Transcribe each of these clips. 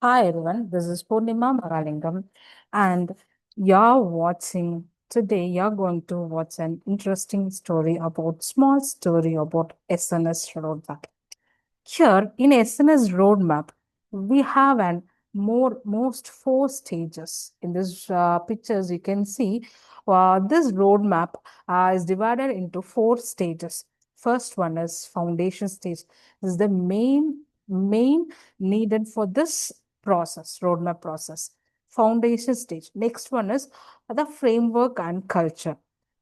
Hi everyone, this is Purnima Maralingam, and you're going to watch an interesting small story about SNS Roadmap. Here in SNS Roadmap, we have an most four stages. In this pictures, you can see this roadmap is divided into four stages. First one is foundation stage. This is the main needed for this roadmap process. Foundation stage. Next one is the framework and culture.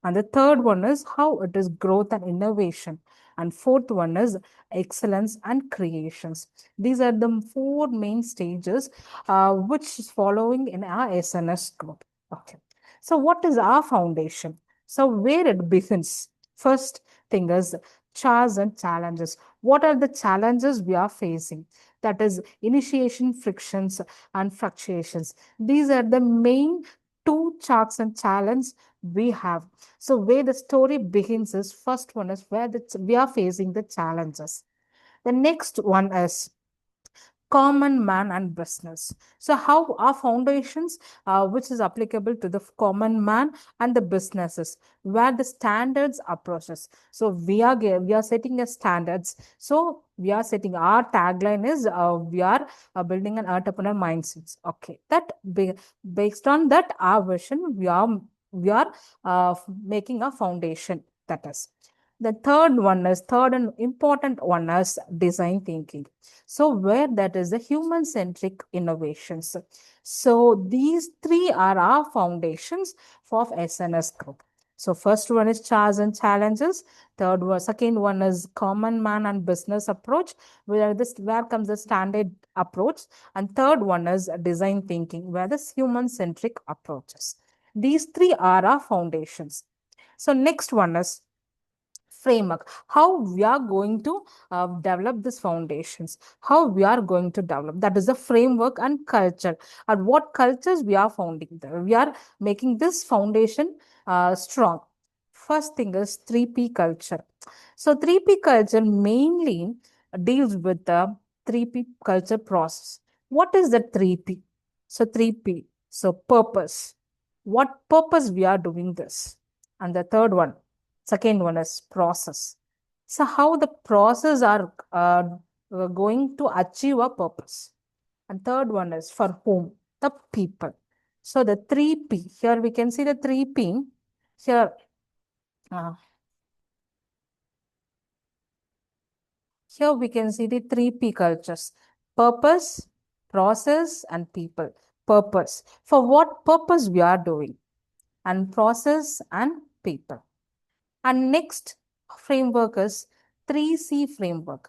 And the third one is how it is growth and innovation. And fourth one is excellence and creations. These are the four main stages which is following in our SNS group. Okay. So what is our foundation? So where it begins? First thing is charts and challenges. What are the challenges we are facing? That is initiation frictions and fluctuations. These are the main two charts and challenges we have. So where the story begins is first one is where we are facing the challenges. The next one is common man and business. So how our foundations, which is applicable to the common man and the businesses, where the standards approaches. So we are setting a standards. So we are setting our tagline is we are building an entrepreneur mindset. Okay, based on that our vision we are making a foundation. That is. The third and important one is design thinking. So where that is the human centric innovations. So these three are our foundations for SNS group. So first one is charge and challenges. Second one is common man and business approach, where comes the standard approach, and third one is design thinking, where this human centric approaches. These three are our foundations. So next one is framework, how we are going to develop these foundations, how we are going to develop, that is the framework and culture, and what cultures we are founding there. We are making this foundation strong. First thing is 3P culture. So 3P culture mainly deals with the 3P culture process. What is the 3P? So 3P, so purpose, what purpose we are doing this. And the second one is process. So how the process are going to achieve a purpose. And third one is for whom? The people. So the 3P, here we can see the 3P. Here, uh, here we can see the 3P cultures: purpose, process, and people. Purpose. For what purpose we are doing, and process and people. And next framework is 3C framework.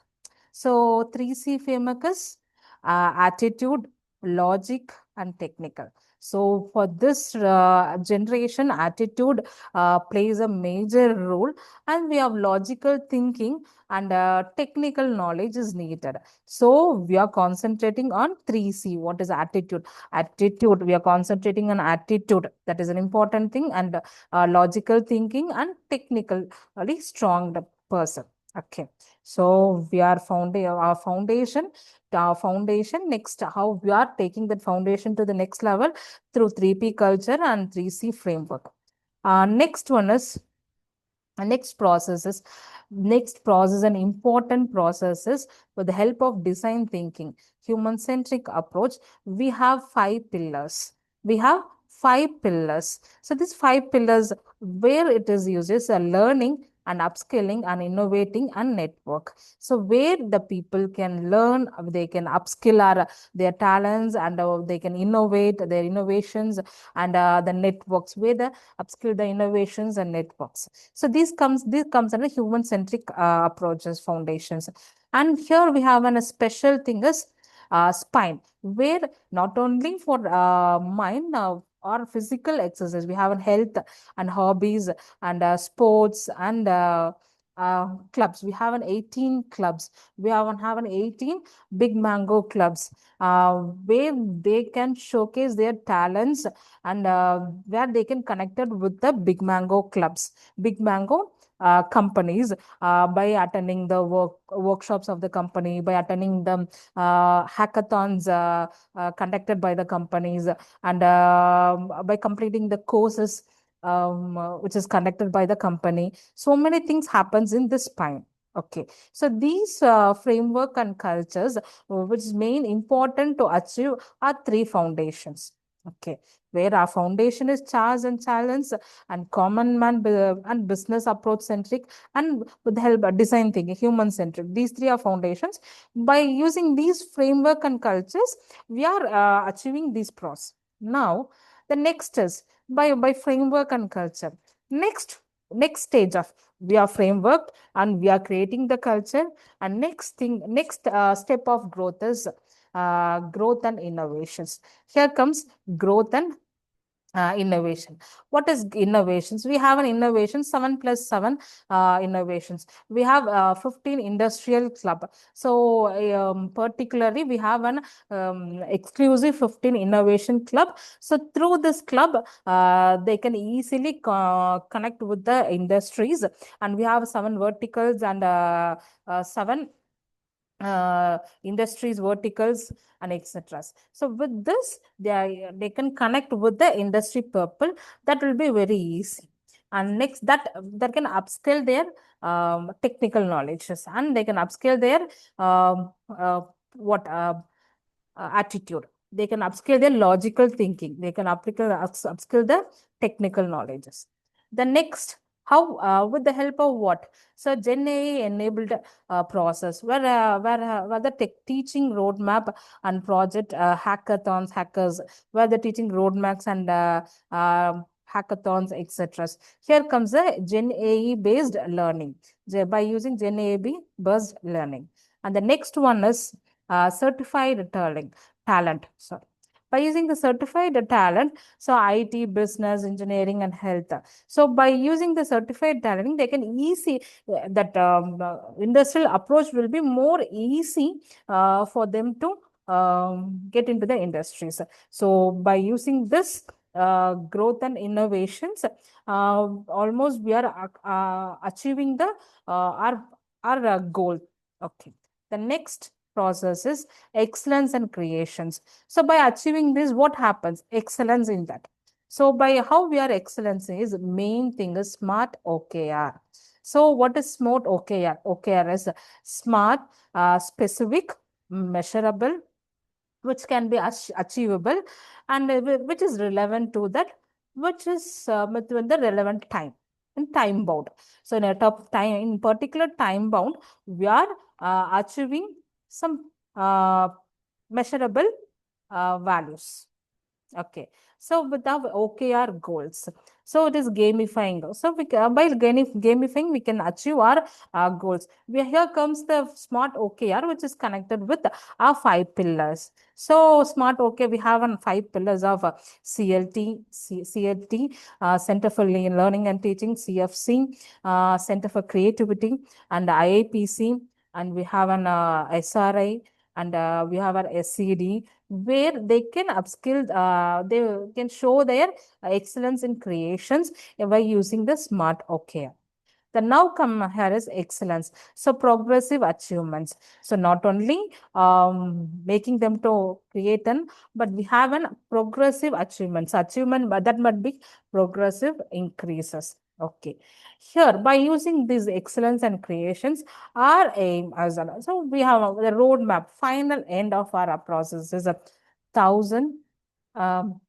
So 3C framework is attitude, logic, and technical. So for this generation, attitude plays a major role, and we have logical thinking and technical knowledge is needed. So we are concentrating on 3C. What is attitude? Attitude. We are concentrating on attitude. That is an important thing, and logical thinking and technically strong person. Okay, so we are founding our foundation. Next, how we are taking that foundation to the next level through 3P culture and 3C framework. Next one is next process is next process and important processes. With the help of design thinking, human centric approach, we have five pillars. So these five pillars, where it is used is learning and upskilling and innovating and network. So where the people can learn, they can upskill their talents, and they can innovate their innovations, and the networks where the upskill the innovations and networks. So this comes under human centric approaches foundations. And here we have a special thing is spine, where not only for mind or physical exercise, we have health and hobbies and sports and clubs. We have an 18 clubs. We have an 18 big mango clubs where they can showcase their talents, and where they can connect it with the big mango clubs. Big mango companies by attending the workshops of the company, by attending the hackathons conducted by the companies, and by completing the courses which is conducted by the company. So many things happens in this spine. Okay, so these framework and cultures, which is main important to achieve, are three foundations. Okay, where our foundation is charge and challenge and common man and business approach centric, and with the help of design thinking, human centric. These three are foundations. By using these framework and cultures, we are achieving these pros. Now, the next is by framework and culture. Next stage of we are framework and we are creating the culture, and next step of growth is growth and innovations. Here comes growth and innovation. What is innovations? We have an innovation 7 plus 7 innovations. We have 15 industrial club. So particularly we have an exclusive 15 innovation club. So through this club they can easily connect with the industries, and we have 7 verticals and 7 industries verticals and etc. So with this they can connect with the industry people. That will be very easy. And next, that can upscale their technical knowledges, and they can upscale their what attitude. They can upscale their logical thinking. They can upscale the technical knowledges. The next, how with the help of what? So Gen AI enabled process where the teaching roadmap and project hackathons, hackers, where the teaching roadmaps and hackathons, etc. Here comes the Gen AI based learning by using Gen AI based learning. And the next one is certified talent. Sorry. By using the certified talent, so IT, business, engineering, and health. So by using the certified talent, they can easy that industrial approach will be more easy for them to get into the industries. So by using this growth and innovations, almost we are achieving the our goal. Okay. The next process is excellence and creations. So by achieving this, what happens? Excellence in that. So by how we are excellence is main thing is smart OKR. So what is smart OKR? OKR is smart, specific, measurable, which can be achievable, and which is relevant to that, which is within the relevant time and time bound. So in a top time, in particular time bound, we are achieving some measurable values. Okay. So with our OKR goals, so it is gamifying. So by gamifying, we can achieve our goals. Here comes the smart OKR, which is connected with our 5 pillars. So smart OK, we have 5 pillars of CLT, Center for Learning and Teaching, CFC, Center for Creativity, and IAPC, and we have an SRI, and we have our SCD, where they can upskill, they can show their excellence in creations by using the smart OKR. The now come here is excellence. So progressive achievements. So not only making them to create but we have an progressive achievements. Achievement, but that might be progressive increases. Okay. Here, by using these excellence and creations, our aim as so we have the roadmap. Final end of our process is 1,000 um,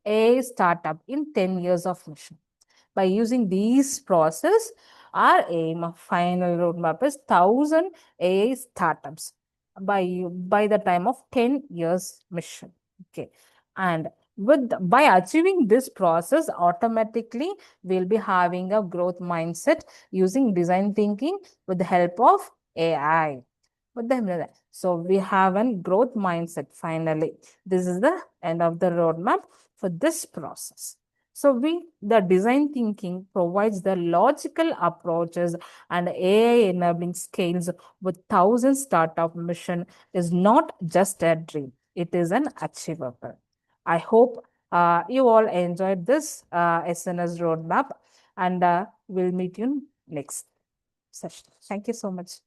a startup in 10 years of mission. By using these process, our aim of final roadmap is 1,000 AI startups by the time of 10 years mission. Okay. And by achieving this process, automatically we'll be having a growth mindset using design thinking with the help of AI. So we have a growth mindset finally. This is the end of the roadmap for this process. So the design thinking provides the logical approaches and AI enabling scales with 1,000 startup mission is not just a dream. It is an achievable. I hope you all enjoyed this SNS roadmap. and we'll meet you next session. Thank you so much.